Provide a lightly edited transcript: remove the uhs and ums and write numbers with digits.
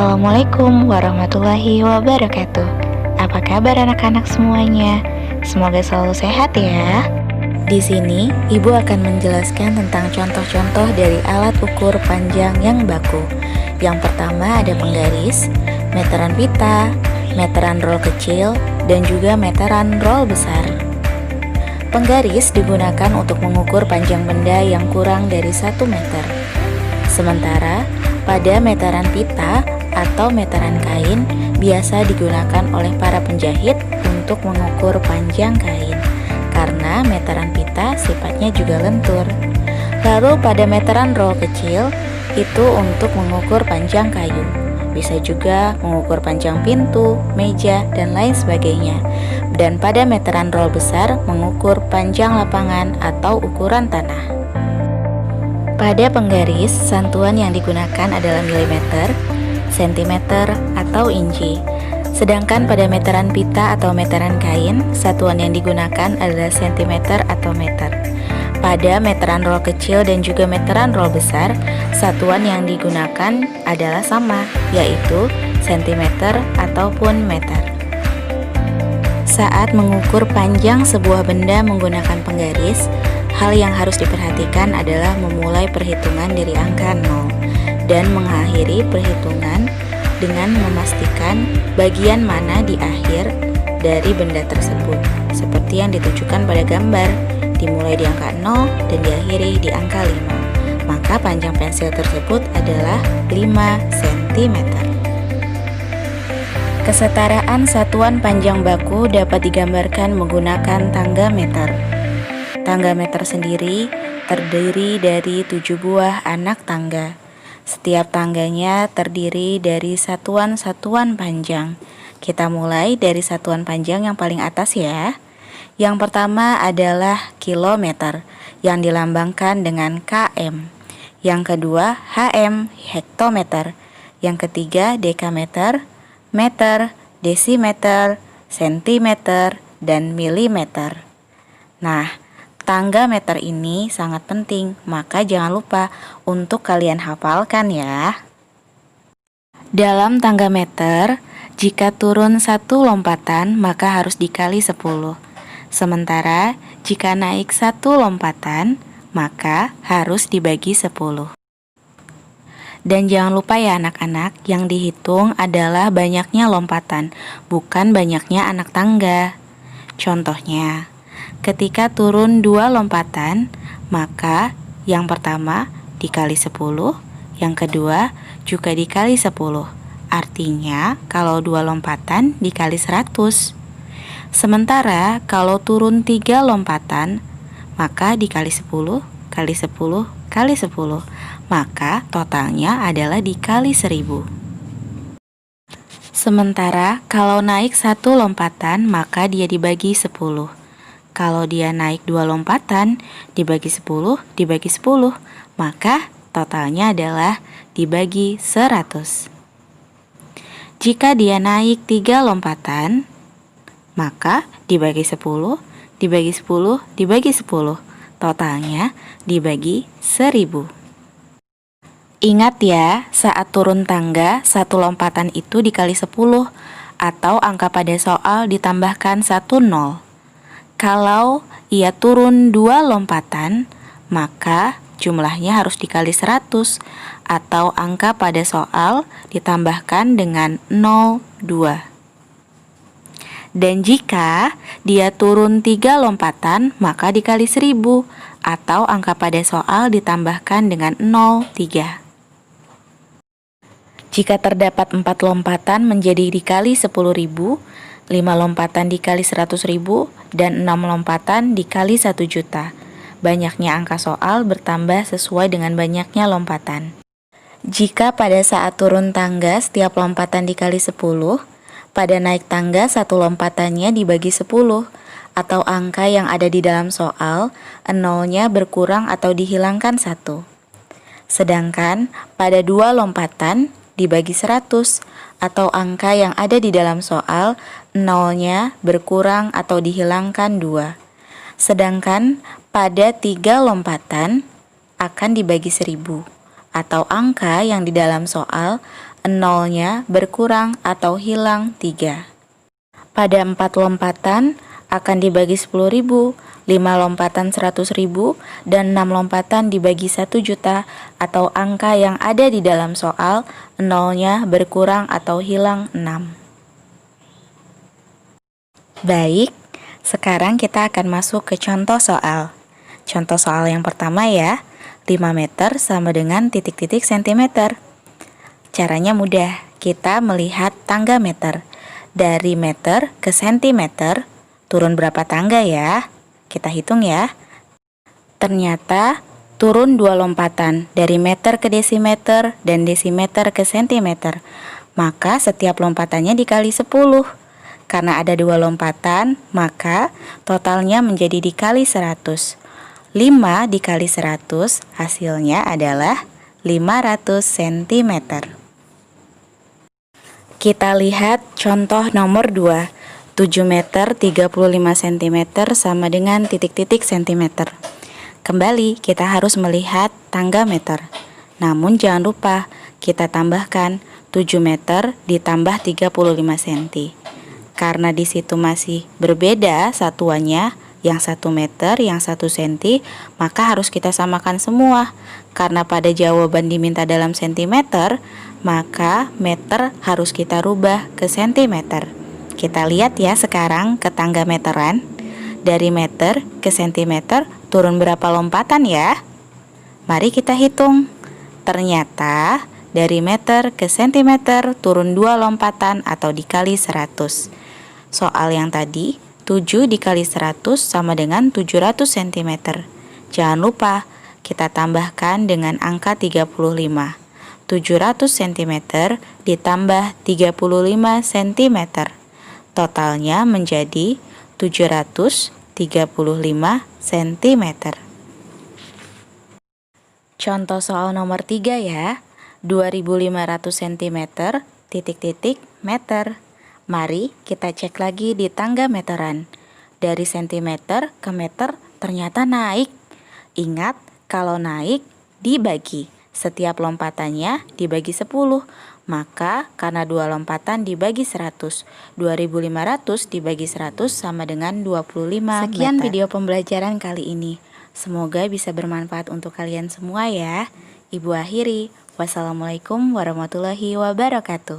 Assalamualaikum warahmatullahi wabarakatuh. Apa kabar anak-anak semuanya? Semoga selalu sehat ya. Di sini, Ibu akan menjelaskan tentang contoh-contoh dari alat ukur panjang yang baku. Yang pertama ada penggaris, meteran pita, meteran roll kecil, dan juga meteran roll besar. Penggaris digunakan untuk mengukur panjang benda yang kurang dari 1 meter. Sementara pada meteran pita atau meteran kain biasa digunakan oleh para penjahit untuk mengukur panjang kain, karena meteran pita sifatnya juga lentur. Lalu pada meteran roll kecil itu untuk mengukur panjang kayu, bisa juga mengukur panjang pintu, meja, dan lain sebagainya. Dan pada meteran roll besar mengukur panjang lapangan atau ukuran tanah. Pada penggaris, satuan yang digunakan adalah milimeter, sentimeter, atau inci. Sedangkan pada meteran pita atau meteran kain, satuan yang digunakan adalah sentimeter atau meter. Pada meteran roll kecil dan juga meteran roll besar, satuan yang digunakan adalah sama, yaitu sentimeter ataupun meter. Saat mengukur panjang sebuah benda menggunakan penggaris, hal yang harus diperhatikan adalah memulai perhitungan dari angka 0 dan mengakhiri perhitungan dengan memastikan bagian mana di akhir dari benda tersebut, seperti yang ditunjukkan pada gambar, dimulai di angka 0 dan diakhiri di angka 5. Maka panjang pensil tersebut adalah 5 cm. Kesetaraan satuan panjang baku dapat digambarkan menggunakan tangga meter. Tangga meter sendiri terdiri dari 7 buah anak tangga. Setiap tangganya terdiri dari satuan-satuan panjang. Kita mulai dari satuan panjang yang paling atas ya. Yang pertama adalah kilometer yang dilambangkan dengan km. Yang kedua hm, hektometer. Yang ketiga dekameter, meter, desimeter, sentimeter, dan milimeter. Nah, tangga meter ini sangat penting, maka jangan lupa untuk kalian hafalkan ya. Dalam tangga meter, jika turun 1 lompatan maka harus dikali 10. Sementara jika naik 1 lompatan maka harus dibagi 10. Dan jangan lupa ya anak-anak, yang dihitung adalah banyaknya lompatan, bukan banyaknya anak tangga. Contohnya, ketika turun 2 lompatan, maka yang pertama dikali 10, yang kedua juga dikali 10. Artinya kalau 2 lompatan dikali 100. Sementara kalau turun 3 lompatan, maka dikali 10, kali 10, kali 10. Maka totalnya adalah dikali 1000. Sementara kalau naik 1 lompatan, maka dia dibagi 10. Kalau dia naik 2 lompatan, dibagi 10, dibagi 10, maka totalnya adalah dibagi 100. Jika dia naik 3 lompatan, maka dibagi 10, dibagi 10, dibagi 10, totalnya dibagi 1000. Ingat ya, saat turun tangga, 1 lompatan itu dikali 10, atau angka pada soal ditambahkan 1 nol. Kalau ia turun 2 lompatan, maka jumlahnya harus dikali 100, atau angka pada soal ditambahkan dengan 02. Dan jika dia turun 3 lompatan, maka dikali 1000, atau angka pada soal ditambahkan dengan 03. Jika terdapat 4 lompatan menjadi dikali 10.000, 5 lompatan dikali 100.000, dan 6 lompatan dikali 1 juta. Banyaknya angka soal bertambah sesuai dengan banyaknya lompatan. Jika pada saat turun tangga setiap lompatan dikali 10, pada naik tangga 1 lompatannya dibagi 10, atau angka yang ada di dalam soal, nolnya berkurang atau dihilangkan 1. Sedangkan pada 2 lompatan dibagi 100, atau angka yang ada di dalam soal, nolnya berkurang atau dihilangkan 2. Sedangkan pada 3 lompatan akan dibagi 1000, atau angka yang di dalam soal, nolnya berkurang atau hilang 3. Pada 4 lompatan akan dibagi 10.000, 5 lompatan 100.000, dan 6 lompatan dibagi 1 juta atau angka yang ada di dalam soal, nolnya berkurang atau hilang 6. Baik, sekarang kita akan masuk ke contoh soal. Contoh soal yang pertama ya, 5 meter sama dengan titik-titik sentimeter. Caranya mudah, kita melihat tangga meter. Dari meter ke sentimeter, turun berapa tangga ya? Kita hitung ya. Ternyata turun 2 lompatan, dari meter ke desimeter dan desimeter ke sentimeter. Maka setiap lompatannya dikali 10. Karena ada 2 lompatan, maka totalnya menjadi dikali 100. 5 dikali 100 hasilnya adalah 500 cm. Kita lihat contoh nomor 2. 7 meter 35 cm sama dengan titik-titik centimeter. Kembali kita harus melihat tangga meter. Namun jangan lupa kita tambahkan 7 meter ditambah 35 cm. Karena di situ masih berbeda satuannya, yang 1 meter, yang 1 cm, maka harus kita samakan semua. Karena pada jawaban diminta dalam sentimeter, maka meter harus kita rubah ke sentimeter. Kita lihat ya sekarang ke tangga meteran. Dari meter ke sentimeter turun berapa lompatan ya? Mari kita hitung. Ternyata dari meter ke sentimeter turun 2 lompatan atau dikali 100. Soal yang tadi 7 dikali 100 sama dengan 700 cm. Jangan lupa kita tambahkan dengan angka 35. 700 cm ditambah 35 cm. Totalnya menjadi 735 cm. Contoh soal nomor 3 ya. 2500 cm titik-titik meter. Mari kita cek lagi di tangga meteran. Dari sentimeter ke meter ternyata naik. Ingat, kalau naik dibagi. Setiap lompatannya dibagi 10. Maka karena 2 lompatan dibagi 100, 2500 dibagi 100 sama dengan 25 Sekian meter. Video pembelajaran kali ini. Semoga bisa bermanfaat untuk kalian semua ya. Ibu akhiri. Wassalamualaikum warahmatullahi wabarakatuh.